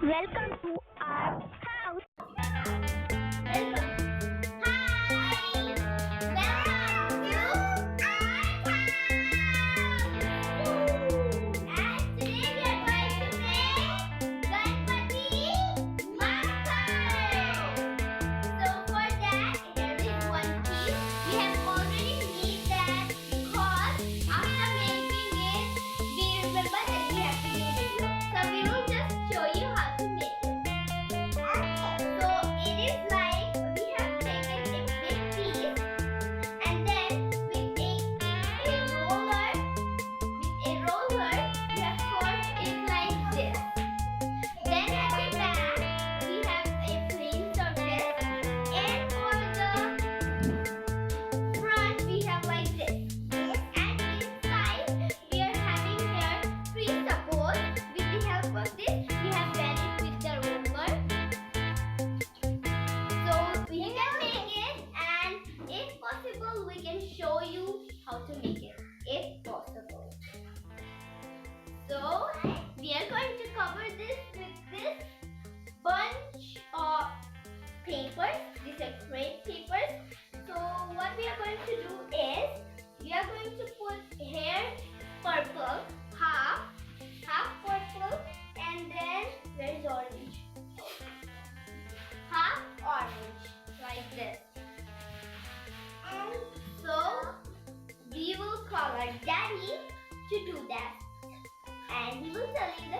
Welcome to our house. Welcome. Hi! Welcome to our house! And today we are going to make Ganapati Makhar. So for that, here is one piece. We have already made that because after making it, we remember that we have to make it. So we will just show you how to make it. So it is like we have taken a big piece and then with a roller, we have formed it like this. Then at the back we have a plain surface, and for the front we have like this. And inside we are having here three supports. With the help of this we have done it with the roller. So we can make it, and if possible we can show you how to make it if possible. So we are going to cover this with this bunch of papers. These are crepe papers. So what we are going to do is we are going to put here purple, half purple, and then there's orange. Half orange, like this. And so we will call our daddy to do that, and he will tell you